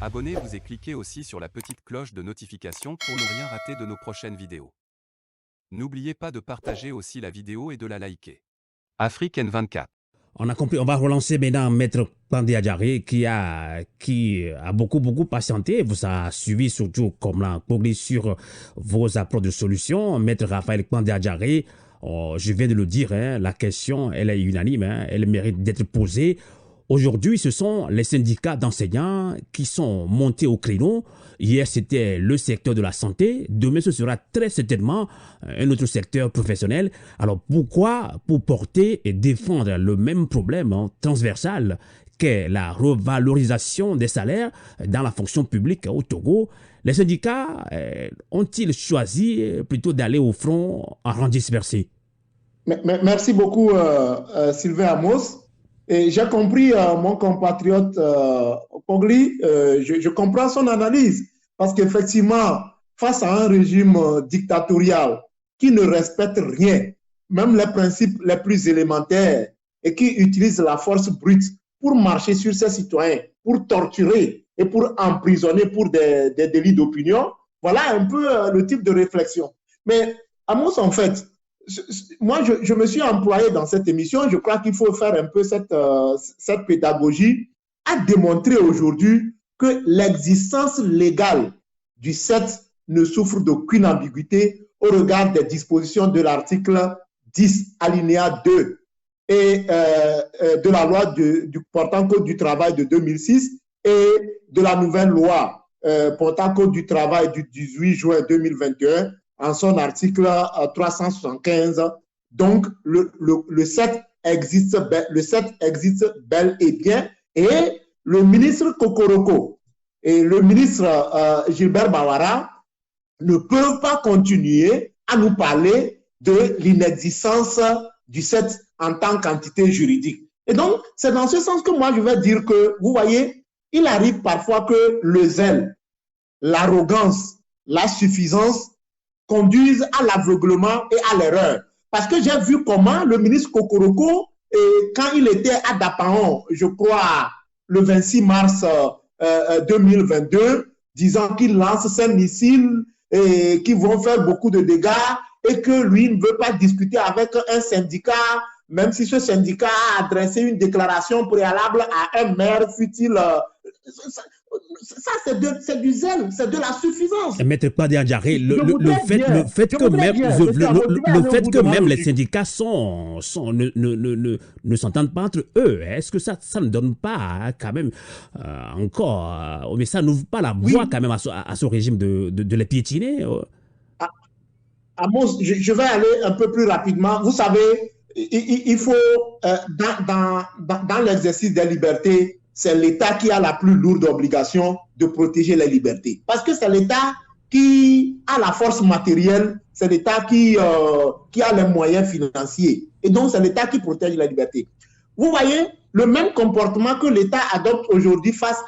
Abonnez-vous et cliquez aussi sur la petite cloche de notification pour ne rien rater de nos prochaines vidéos. N'oubliez pas de partager aussi la vidéo et de la liker. Afrique N24. On a compris, on va relancer maintenant Maître Kandé Adjaré qui a beaucoup patienté. Vous a suivi surtout comme l'a compris sur vos approches de solutions. Maître Raphaël Kandé Adjaré, je viens de le dire, hein, la question, elle est unanime, hein, elle mérite d'être posée. Aujourd'hui, ce sont les syndicats d'enseignants qui sont montés au créneau. Hier, c'était le secteur de la santé. Demain, ce sera très certainement un autre secteur professionnel. Alors, pourquoi, pour porter et défendre le même problème transversal qu'est la revalorisation des salaires dans la fonction publique au Togo, les syndicats ont-ils choisi plutôt d'aller au front en rang dispersé? Merci beaucoup, Sylvain Amos. Et j'ai compris mon compatriote Pogli, je comprends son analyse, parce qu'effectivement, face à un régime dictatorial qui ne respecte rien, même les principes les plus élémentaires, et qui utilise la force brute pour marcher sur ses citoyens, pour torturer et pour emprisonner pour des délits d'opinion, voilà un peu le type de réflexion. Mais Amos, en fait, moi, je me suis employé dans cette émission, je crois qu'il faut faire un peu cette pédagogie, à démontrer aujourd'hui que l'existence légale du CET ne souffre d'aucune ambiguïté au regard des dispositions de l'article 10, alinéa 2 et de la loi du portant Code du travail de 2006 et de la nouvelle loi portant Code du travail du 18 juin 2021 en son article 375. Donc, le CET existe bel et bien, et le ministre Kokoroko et le ministre Gilbert Bawara ne peuvent pas continuer à nous parler de l'inexistence du CET en tant qu'entité juridique. Et donc, c'est dans ce sens que moi, je vais dire que, vous voyez, il arrive parfois que le zèle, l'arrogance, la suffisance conduisent à l'aveuglement et à l'erreur. Parce que j'ai vu comment le ministre Kokoroko, quand il était à Dapaon, je crois, le 26 mars 2022, disant qu'il lance ses missiles et qui vont faire beaucoup de dégâts et que lui ne veut pas discuter avec un syndicat, même si ce syndicat a adressé une déclaration préalable à un maire, fut-il... Ça, c'est du zèle, c'est de la suffisance. Maître Kandé Adjaré, le fait que même les syndicats ne s'entendent pas entre eux, est-ce que ça ne donne pas quand même encore, mais ça n'ouvre pas la voie quand même à ce régime de les piétiner? Amos, je vais aller un peu plus rapidement. Vous savez, il faut, dans l'exercice des libertés, c'est l'État qui a la plus lourde obligation de protéger les libertés. Parce que c'est l'État qui a la force matérielle, c'est l'État qui a les moyens financiers. Et donc, c'est l'État qui protège la liberté. Vous voyez, le même comportement que l'État adopte aujourd'hui face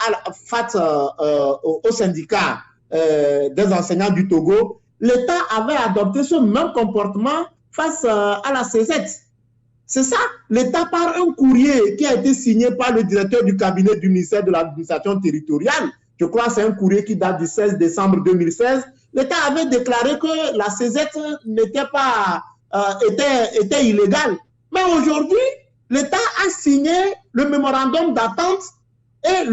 au syndicat des enseignants du Togo, l'État avait adopté ce même comportement face à la CZ. C'est ça, l'État, par un courrier qui a été signé par le directeur du cabinet du ministère de l'administration territoriale, je crois que c'est un courrier qui date du 16 décembre 2016, l'État avait déclaré que la CZ était illégale. Mais aujourd'hui, l'État a signé le mémorandum d'attente et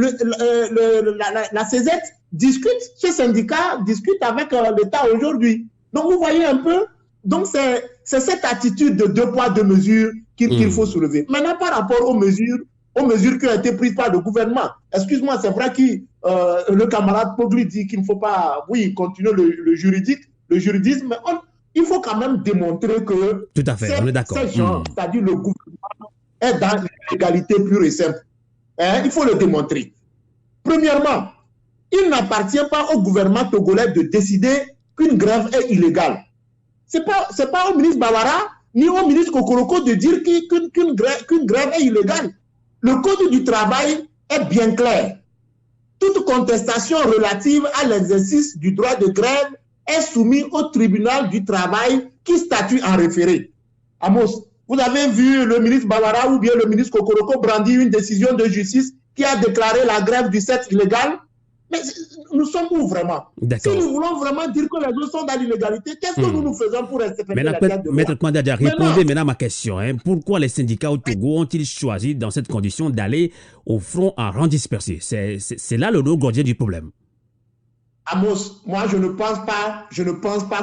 la CZ discute, ce syndicat discute avec l'État aujourd'hui. Donc vous voyez un peu, donc c'est cette attitude de deux poids, deux mesures qu'il faut soulever. Maintenant, par rapport aux mesures qui ont été prises par le gouvernement, excuse-moi, c'est vrai que le camarade Pogli dit qu'il ne faut pas, continuer le juridisme, mais il faut quand même démontrer que tout à fait, on est d'accord. Ces gens, c'est-à-dire le gouvernement, est dans l'égalité pure et simple. Il faut le démontrer. Premièrement, il n'appartient pas au gouvernement togolais de décider qu'une grève est illégale. Ce n'est pas au ministre Bawara ni au ministre Kokoroko de dire qu'une grève est illégale. Le Code du travail est bien clair. Toute contestation relative à l'exercice du droit de grève est soumise au tribunal du travail qui statue en référé. Amos, vous avez vu le ministre Bawara ou bien le ministre Kokoroko brandir une décision de justice qui a déclaré la grève du 7 illégale? Mais nous sommes où vraiment? Si nous voulons vraiment dire que les autres sont dans l'illégalité, qu'est-ce que nous faisons pour respecter la loi? Maître Kwandiadja, répondez maintenant à ma question. Pourquoi les syndicats au Togo ont-ils choisi dans cette condition d'aller au front en rang dispersé? C'est là le gardien du problème. Amos, moi je ne pense pas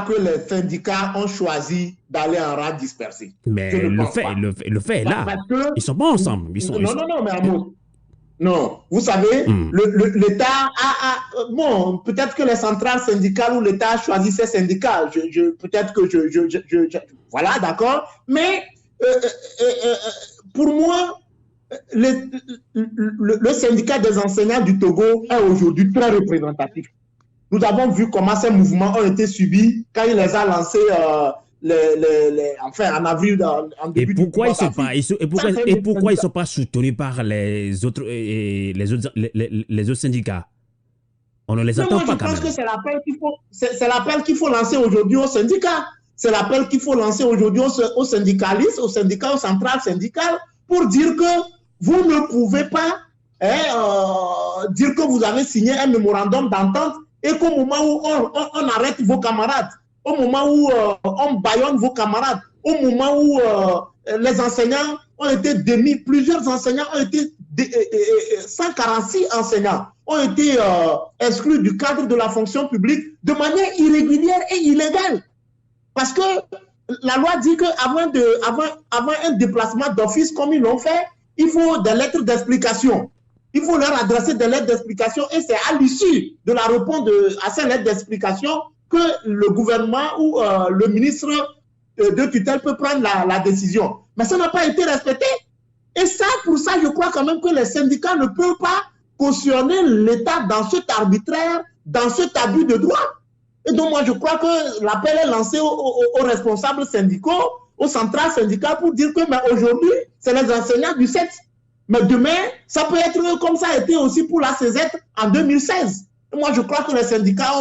que les syndicats ont choisi d'aller en rang dispersé. Mais le fait est là. Ils ne sont pas ensemble. Non, mais Amos. Non, vous savez, l'État a... Bon, peut-être que les centrales syndicales ou l'État a choisi ces syndicats. Peut-être que voilà, d'accord. Mais pour moi, le syndicat des enseignants du Togo est aujourd'hui très représentatif. Nous avons vu comment ces mouvements ont été subis quand il les a lancés en avril, en début. Et pourquoi ils ne sont pas soutenus par les autres syndicats? On ne les attend pas quand même. Je pense que c'est l'appel qu'il faut lancer aujourd'hui aux syndicats. C'est l'appel qu'il faut lancer aujourd'hui aux syndicalistes, aux syndicats, aux centrales syndicales, pour dire que vous ne pouvez pas dire que vous avez signé un mémorandum d'entente et qu'au moment où on arrête vos camarades, au moment où on bâillonne vos camarades, au moment où les enseignants ont été démis, plusieurs enseignants ont été, 146 enseignants ont été exclus du cadre de la fonction publique de manière irrégulière et illégale. Parce que la loi dit qu'avant un déplacement d'office comme ils l'ont fait, il faut des lettres d'explication. Il faut leur adresser des lettres d'explication et c'est à l'issue de la réponse à ces lettres d'explication que le gouvernement ou le ministre de tutelle peut prendre la décision. Mais ça n'a pas été respecté. Et ça, pour ça, je crois quand même que les syndicats ne peuvent pas cautionner l'État dans cet arbitraire, dans cet abus de droit. Et donc, moi, je crois que l'appel est lancé aux responsables syndicaux, aux centrales syndicales pour dire que aujourd'hui, c'est les enseignants du 7. Mais demain, ça peut être comme ça a été aussi pour la CZ en 2016. Et moi, je crois que les syndicats,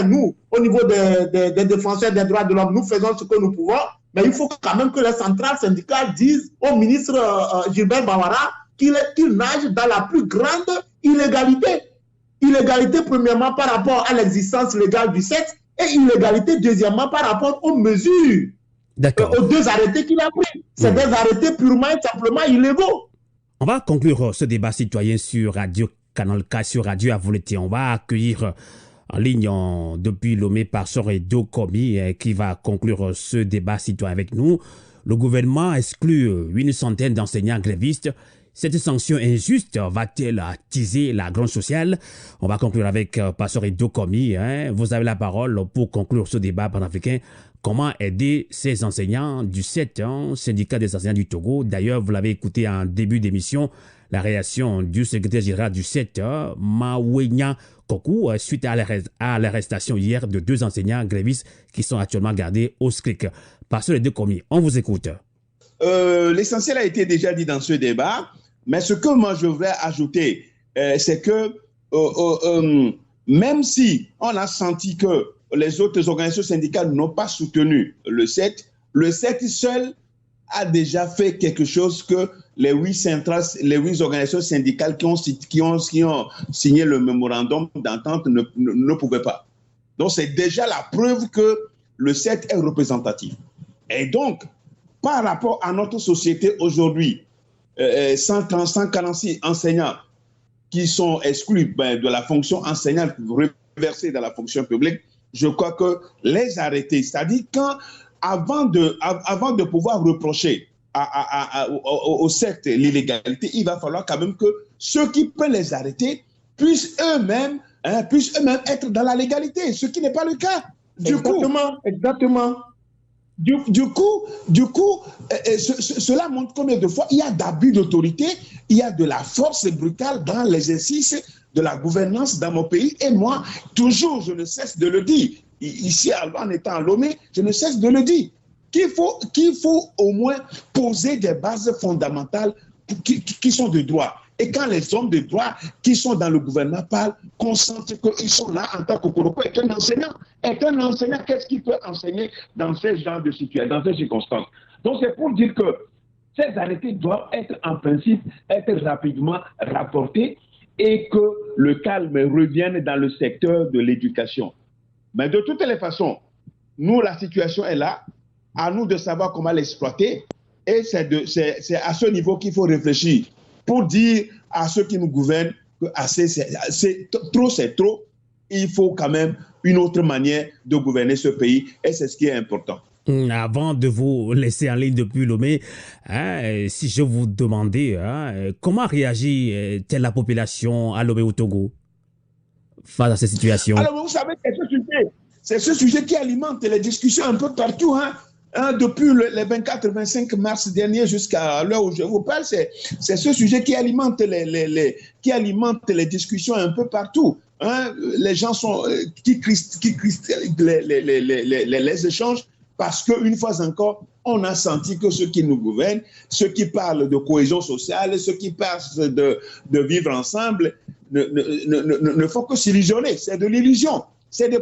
nous, au niveau des défenseurs des droits de l'homme, nous faisons ce que nous pouvons. Mais il faut quand même que les centrales syndicales disent au ministre Gilbert Bawara qu'il nage dans la plus grande illégalité. Illégalité, premièrement, par rapport à l'existence légale du sexe et illégalité, deuxièmement, par rapport aux mesures, aux deux arrêtés qu'il a pris. C'est des arrêtés purement et simplement illégaux. On va conclure ce débat citoyen sur Radio Canal K, sur Radio Avolete. On va accueillir en ligne depuis Lomé Pastor Edo Komi qui va conclure ce débat citoyen avec nous. Le gouvernement exclut une centaine d'enseignants grévistes. Cette sanction injuste va-t-elle attiser la grogne sociale? On va conclure avec Pastor Edo Komi. Vous avez la parole pour conclure ce débat panafricain. Comment aider ces enseignants du 7 syndicat des enseignants du Togo? D'ailleurs, vous l'avez écouté en début d'émission, la réaction du secrétaire général du 7, Mawenya Kokou, suite à l'arrestation hier de 2 enseignants grévistes qui sont actuellement gardés au SCRIC. Pasteur Edo Komi, on vous écoute. L'essentiel a été déjà dit dans ce débat, mais ce que moi je voudrais ajouter, c'est que même si on a senti que les autres organisations syndicales n'ont pas soutenu le 7 seul a déjà fait quelque chose que les 8 organisations syndicales qui ont signé le mémorandum d'entente ne pouvaient pas. Donc c'est déjà la preuve que le 7 est représentatif. Et donc, par rapport à notre société aujourd'hui, 146 enseignants qui sont exclus de la fonction enseignante, reversés dans la fonction publique, je crois que les arrêter, c'est-à-dire avant de pouvoir reprocher au secte l'illégalité, il va falloir quand même que ceux qui peuvent les arrêter puissent eux-mêmes être dans la légalité, ce qui n'est pas le cas. Exactement. Du coup, cela montre combien de fois il y a d'abus d'autorité, il y a de la force brutale dans l'exercice de la gouvernance dans mon pays. Et moi, toujours, je ne cesse de le dire, ici en étant à Lomé, je ne cesse de le dire, qu'il faut au moins poser des bases fondamentales qui sont de droit. Et quand les hommes de droit qui sont dans le gouvernement parlent, qu'on sente qu'ils sont là en tant que Koroko est un enseignant. Qu'est-ce qu'il peut enseigner dans ce genre de situation, dans ces circonstances? Donc c'est pour dire que ces arrêtés doivent être en principe rapidement rapportés et que le calme revienne dans le secteur de l'éducation. Mais de toutes les façons, nous, la situation est là, à nous de savoir comment l'exploiter, et c'est à ce niveau qu'il faut réfléchir pour dire à ceux qui nous gouvernent que assez, c'est trop, il faut quand même une autre manière de gouverner ce pays, et c'est ce qui est important. Avant de vous laisser en ligne depuis Lomé, si je vous demandais comment réagit-elle la population à Lomé au Togo face à cette situation? Alors, vous savez, c'est ce sujet qui alimente les discussions un peu partout. Depuis le 24-25 mars dernier jusqu'à l'heure où je vous parle, c'est ce sujet qui alimente les discussions un peu partout. Les gens qui cristallisent les échanges, parce qu'une fois encore, on a senti que ceux qui nous gouvernent, ceux qui parlent de cohésion sociale, ceux qui parlent de vivre ensemble, ne font que s'illusionner. C'est de l'illusion. C'est de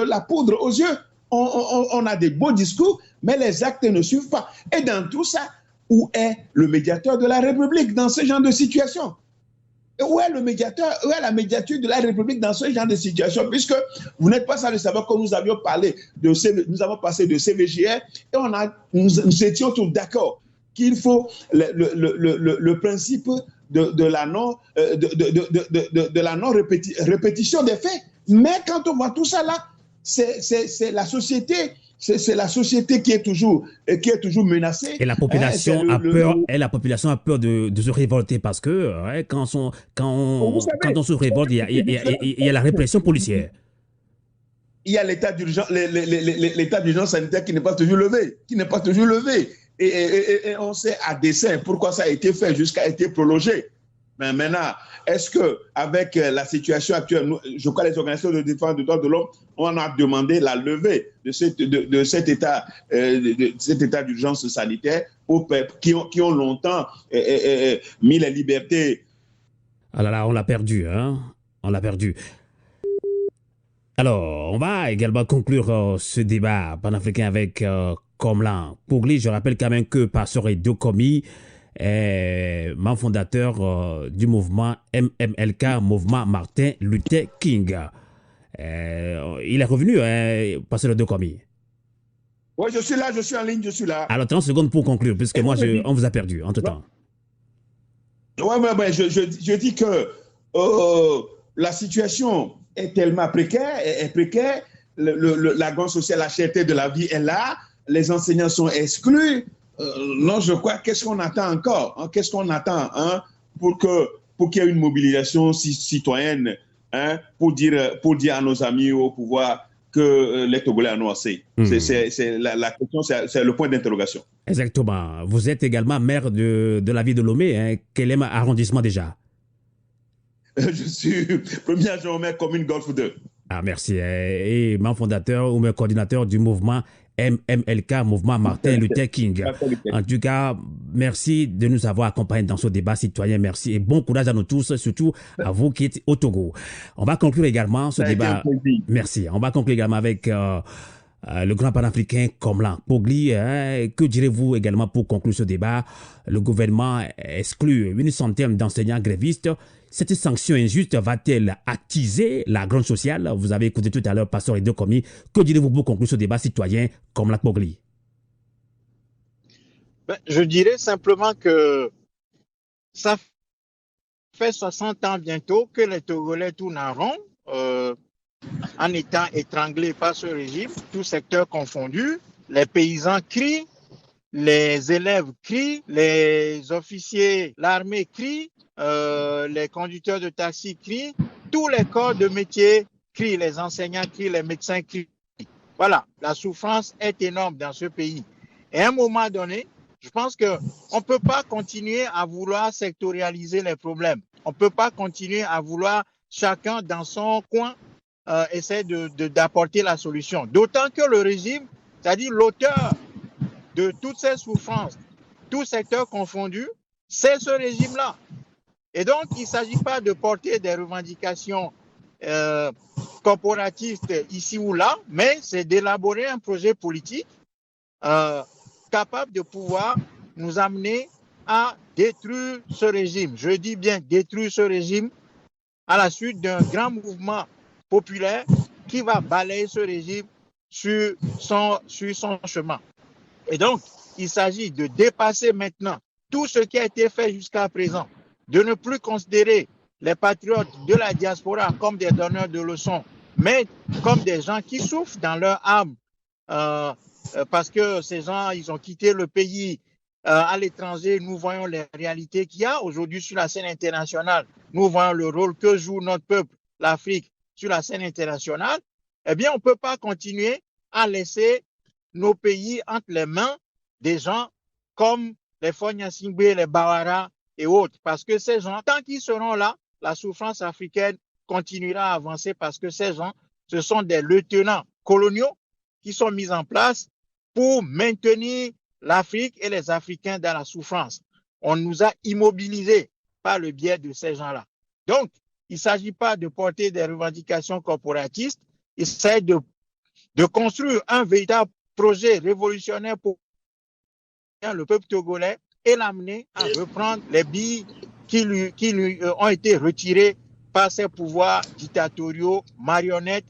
la poudre aux yeux. On a des beaux discours, mais les actes ne suivent pas. Et dans tout ça, où est le médiateur de la République dans ce genre de situation? Où est le médiateur, où est la médiature de la République dans ce genre de situation? Puisque vous n'êtes pas sans le savoir que nous avions parlé nous avons passé de CVJR et nous étions tous d'accord qu'il faut le principe de la non-répétition des faits. Mais quand on voit tout ça là, c'est la société. C'est la société qui est toujours menacée. Et la population a peur. Et la population a peur de se révolter parce que quand on se révolte, il y a la répression policière. Il y a l'état d'urgence sanitaire qui n'est pas toujours levé, Et on sait à dessein pourquoi ça a été fait jusqu'à été prolongé. Mais maintenant, est-ce qu'avec la situation actuelle, je crois que les organisations de défense des droits de l'homme, on a demandé la levée de cet état d'urgence sanitaire aux peuples qui ont longtemps mis les libertés. Ah là là, on l'a perdu, On l'a perdu. Alors, on va également conclure ce débat panafricain avec Komlan Pogli. Je rappelle quand même que Pastor Edo Komi est membre fondateur du mouvement MMLK, mouvement Martin Luther King. Il est revenu, Pastor Edo Komi. Oui, je suis là, je suis en ligne, je suis là. Alors, 30 secondes pour conclure, puisque on vous a perdu entre-temps. Oui, je dis que la situation est tellement précaire, la grande sociale, la cherté de la vie est là, les enseignants sont exclus. Non, je crois, qu'est-ce qu'on attend encore? Qu'est-ce qu'on attend pour qu'il y ait une mobilisation citoyenne pour dire à nos amis au pouvoir que les Togolais en ont assez? C'est la question, c'est le point d'interrogation. Exactement. Vous êtes également maire de la ville de Lomé. Quel est arrondissement déjà? Je suis premier adjoint au maire commune Golfe 2. Ah, merci. Et membre fondateur ou coordinateur du mouvement MMLK, mouvement Martin Luther King. En tout cas, merci de nous avoir accompagnés dans ce débat citoyen. Merci et bon courage à nous tous, surtout à vous qui êtes au Togo. On va conclure également ce débat. Merci. On va conclure également avec le grand panafricain Komlan Pogli. Que direz-vous également pour conclure ce débat? Le gouvernement exclut une centaine d'enseignants grévistes. Cette sanction injuste va-t-elle attiser la grande sociale? Vous avez écouté tout à l'heure Pastor Edo Komi. Que direz-vous pour conclure ce débat citoyen Komlan Pogli? Je dirais simplement que ça fait 60 ans bientôt que les Togolais tournent en rond en étant étranglés par ce régime, tout secteur confondu. Les paysans crient, les élèves crient, les officiers, l'armée crie, les conducteurs de taxi crient, tous les corps de métier crient, les enseignants crient, les médecins crient. Voilà, la souffrance est énorme dans ce pays. Et à un moment donné, je pense qu'on ne peut pas continuer à vouloir sectorialiser les problèmes. On ne peut pas continuer à vouloir chacun dans son coin essayer d'apporter la solution. D'autant que le régime, c'est-à-dire l'auteur de toutes ces souffrances, tout secteur confondu, c'est ce régime-là. Et donc, il ne s'agit pas de porter des revendications corporatistes ici ou là, mais c'est d'élaborer un projet politique capable de pouvoir nous amener à détruire ce régime. Je dis bien détruire ce régime à la suite d'un grand mouvement populaire qui va balayer ce régime sur son chemin. Et donc, il s'agit de dépasser maintenant tout ce qui a été fait jusqu'à présent, de ne plus considérer les patriotes de la diaspora comme des donneurs de leçons, mais comme des gens qui souffrent dans leur âme, parce que ces gens, ils ont quitté le pays à l'étranger. Nous voyons les réalités qu'il y a aujourd'hui sur la scène internationale. Nous voyons le rôle que joue notre peuple, l'Afrique, sur la scène internationale. Eh bien, on ne peut pas continuer à laisser nos pays entre les mains des gens comme les Fogna Singbe, les Bawara et autres. Parce que ces gens, tant qu'ils seront là, la souffrance africaine continuera à avancer parce que ces gens, ce sont des lieutenants coloniaux qui sont mis en place pour maintenir l'Afrique et les Africains dans la souffrance. On nous a immobilisés par le biais de ces gens-là. Donc, il ne s'agit pas de porter des revendications corporatistes, il s'agit de construire un véritable projet révolutionnaire pour le peuple togolais et l'amener à reprendre les billes qui lui ont été retirées par ces pouvoirs dictatoriaux, marionnettes,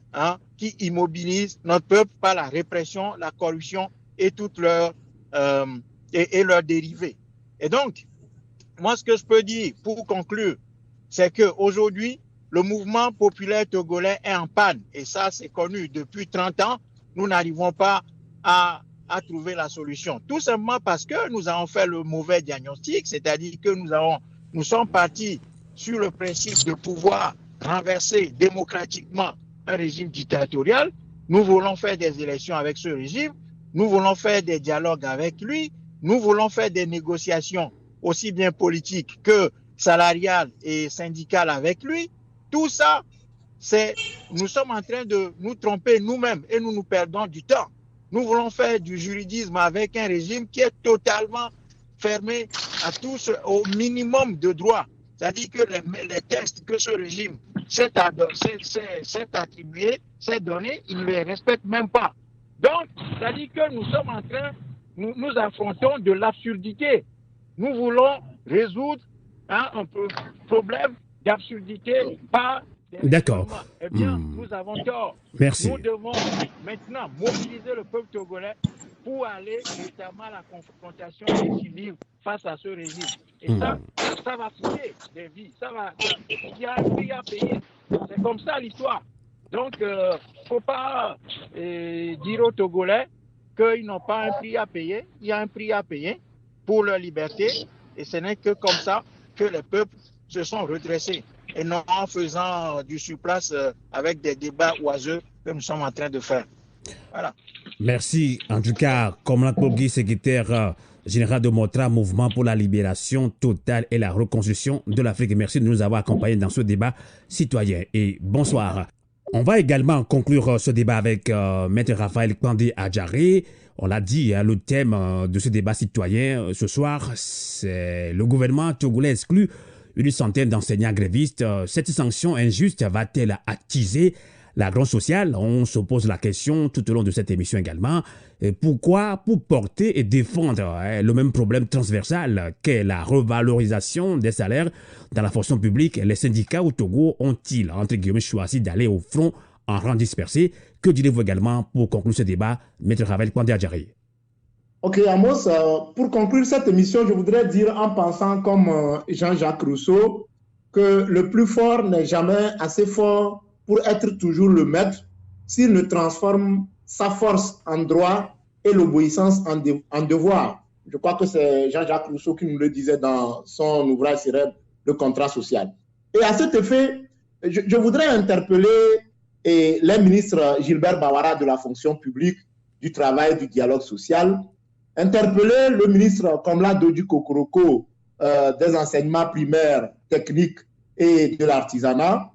qui immobilisent notre peuple par la répression, la corruption et toutes leurs dérivés. Et donc, moi, ce que je peux dire pour conclure, c'est qu'aujourd'hui, le mouvement populaire togolais est en panne. Et ça, c'est connu depuis 30 ans. Nous n'arrivons pas à trouver la solution. Tout simplement parce que nous avons fait le mauvais diagnostic, c'est-à-dire que nous sommes partis sur le principe de pouvoir renverser démocratiquement un régime dictatorial. Nous voulons faire des élections avec ce régime. Nous voulons faire des dialogues avec lui. Nous voulons faire des négociations aussi bien politiques que salariales et syndicales avec lui. Tout ça, nous sommes en train de nous tromper nous-mêmes et nous perdons du temps. Nous voulons faire du juridisme avec un régime qui est totalement fermé à tous au minimum de droits. C'est-à-dire que les textes que ce régime s'est attribué, s'est donné, il ne les respecte même pas. Donc, c'est-à-dire que nous sommes en train, nous affrontons de l'absurdité. Nous voulons résoudre un problème d'absurdité par des D'accord. Eh bien, nous avons tort. Merci. Nous devons maintenant mobiliser le peuple togolais pour aller notamment à la confrontation des civils face à ce régime. Et ça va coûter des vies. Il y a un prix à payer. C'est comme ça l'histoire. Donc, il ne faut pas dire aux Togolais qu'ils n'ont pas un prix à payer. Il y a un prix à payer pour leur liberté. Et ce n'est que comme ça que les peuples se sont redressés. Et non en faisant du surplace avec des débats oiseux que nous sommes en train de faire. Voilà. Merci. En tout cas, Komla Kpogui, secrétaire général de Motra, Mouvement pour la libération totale et la reconstruction de l'Afrique. Merci de nous avoir accompagnés dans ce débat citoyen. Et bonsoir. On va également conclure ce débat avec Maître Raphaël Kpandi Adjaré. On l'a dit, le thème de ce débat citoyen ce soir, c'est le gouvernement togolais exclut une centaine d'enseignants grévistes. Cette sanction injuste va-t-elle attiser la grogne sociale? On se pose la question tout au long de cette émission également. Et pourquoi? Pour porter et défendre le même problème transversal qu'est la revalorisation des salaires dans la fonction publique, les syndicats au Togo ont-ils, entre guillemets, choisi d'aller au front en rang dispersé? Que direz-vous également pour conclure ce débat, Maître Raphaël Kpandi Adjaré? Ok, Amos, pour conclure cette émission, je voudrais dire en pensant comme Jean-Jacques Rousseau que le plus fort n'est jamais assez fort pour être toujours le maître s'il ne transforme sa force en droit et l'obéissance en devoir. Je crois que c'est Jean-Jacques Rousseau qui nous le disait dans son ouvrage célèbre, Le contrat social. Et à cet effet, je voudrais interpeller les ministres Gilbert Bawara de la fonction publique, du travail et du dialogue social, interpeller le ministre Komla Dodju Kokoroko des enseignements primaires, techniques et de l'artisanat,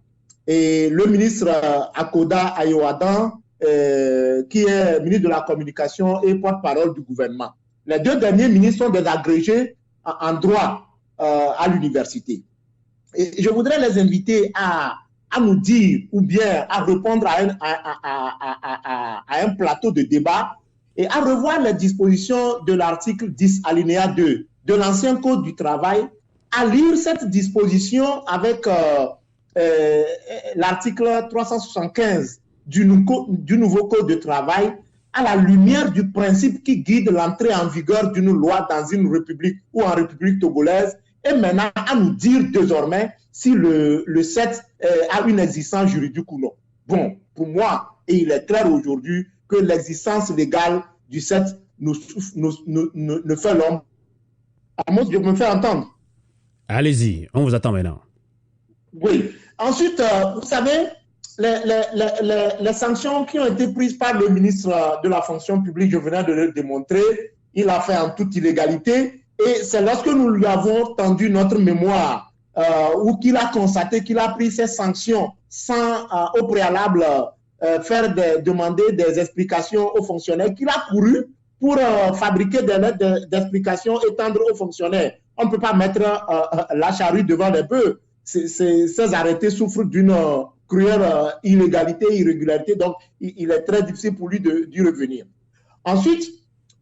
et le ministre Akoda Ayoadan, qui est ministre de la Communication et porte-parole du gouvernement. Les deux derniers ministres sont des agrégés en droit à l'université. Et je voudrais les inviter à nous dire ou bien à répondre à un plateau de débat et à revoir les dispositions de l'article 10 alinéa 2 de l'ancien Code du travail, à lire cette disposition avec l'article 375 du nouveau Code de travail à la lumière du principe qui guide l'entrée en vigueur d'une loi dans une république ou en république togolaise, et maintenant à nous dire désormais si le 7 a une existence juridique ou non. Bon, pour moi, et il est clair aujourd'hui que l'existence légale du 7 ne fait l'homme. Amos, je me fais entendre. Allez-y, on vous attend maintenant. Oui. Ensuite, vous savez, les sanctions qui ont été prises par le ministre de la fonction publique, je venais de le démontrer, il a fait en toute illégalité. Et c'est lorsque nous lui avons tendu notre mémoire où qu'il a constaté qu'il a pris ces sanctions sans au préalable demander des explications aux fonctionnaires, qu'il a couru pour fabriquer des lettres d'explication et tendre aux fonctionnaires. On ne peut pas mettre la charrue devant les bœufs. Ces arrêtés souffrent d'une cruelle illégalité, irrégularité, donc il est très difficile pour lui d'y revenir. Ensuite,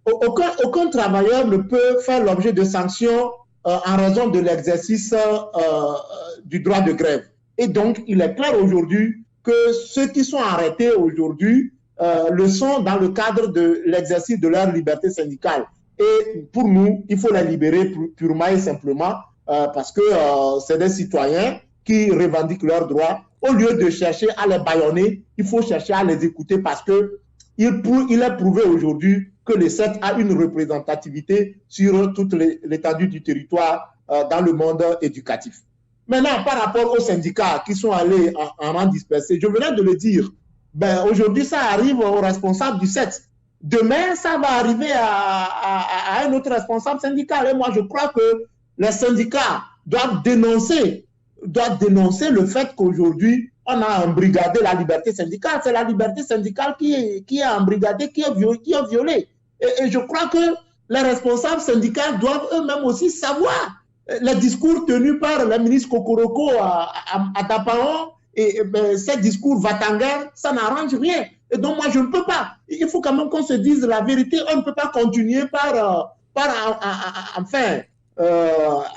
aucun travailleur ne peut faire l'objet de sanctions en raison de l'exercice du droit de grève. Et donc, il est clair aujourd'hui que ceux qui sont arrêtés aujourd'hui le sont dans le cadre de l'exercice de leur liberté syndicale. Et pour nous, il faut les libérer purement et simplement parce que c'est des citoyens qui revendiquent leurs droits. Au lieu de chercher à les bâillonner, il faut chercher à les écouter parce qu'il est prouvé aujourd'hui que le 7 a une représentativité sur toute l'étendue du territoire dans le monde éducatif. Maintenant, par rapport aux syndicats qui sont allés en rang dispersé, je venais de le dire, aujourd'hui, ça arrive aux responsables du 7. Demain, ça va arriver à un autre responsable syndical. Et moi, je crois que les syndicats doivent dénoncer le fait qu'aujourd'hui, on a embrigadé la liberté syndicale. C'est la liberté syndicale qui est embrigadée, qui est violée. Et je crois que les responsables syndicaux doivent eux-mêmes aussi savoir les discours tenus par le ministre Kokoroko à Tapaon et ces discours Vatangar, ça n'arrange rien. Et donc moi, je ne peux pas. Il faut quand même qu'on se dise la vérité. On ne peut pas continuer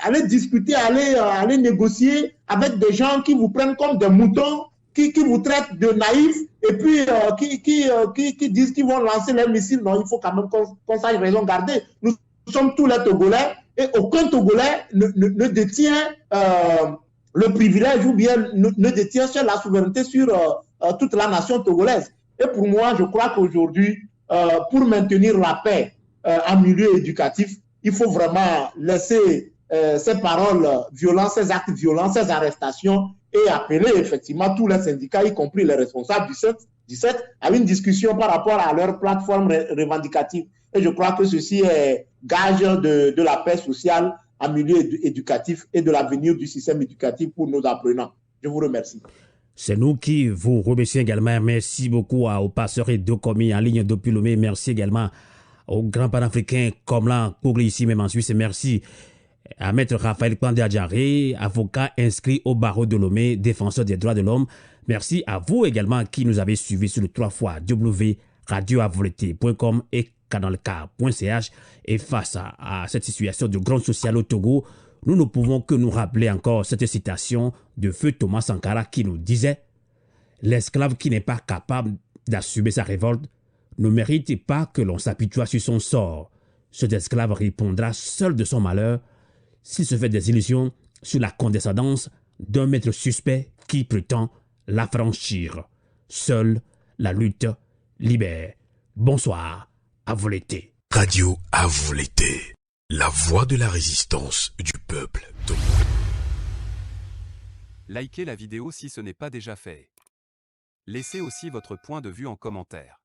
aller discuter, aller négocier avec des gens qui vous prennent comme des moutons, qui vous traitent de naïfs et puis qui disent qu'ils vont lancer les missiles. Non, il faut quand même qu'on sache raison garder. Nous sommes tous les Togolais et aucun Togolais ne détient le privilège ou bien ne détient sur la souveraineté sur toute la nation togolaise. Et pour moi, je crois qu'aujourd'hui, pour maintenir la paix en milieu éducatif, il faut vraiment laisser ces paroles violentes, ces actes violents, ces arrestations et appeler effectivement tous les syndicats, y compris les responsables du 7, à une discussion par rapport à leur plateforme revendicative. Et je crois que ceci est gage de la paix sociale en milieu éducatif et de l'avenir du système éducatif pour nos apprenants. Je vous remercie. C'est nous qui vous remercions également. Merci beaucoup au pasteur Edo Komi en ligne depuis Lomé. Merci également aux grands panafricains comme là, Kogli ici même en Suisse. Merci à Maître Raphaël Kpandé-Adjaré, avocat inscrit au barreau de Lomé, défenseur des droits de l'homme. Merci à vous également qui nous avez suivis sur le 3x radioavolete.com et canalk.ch. Et face à cette situation de grande sociale au Togo, nous ne pouvons que nous rappeler encore cette citation de feu Thomas Sankara qui nous disait « L'esclave qui n'est pas capable d'assumer sa révolte ne mérite pas que l'on s'apitoie sur son sort. Cet esclave répondra seul de son malheur s'il se fait des illusions sur la condescendance d'un maître suspect qui prétend l'affranchir. Seule la lutte libère. » Bonsoir, à vous l'été. Radio à vous l'été. La voix de la résistance du peuple. Likez la vidéo si ce n'est pas déjà fait. Laissez aussi votre point de vue en commentaire.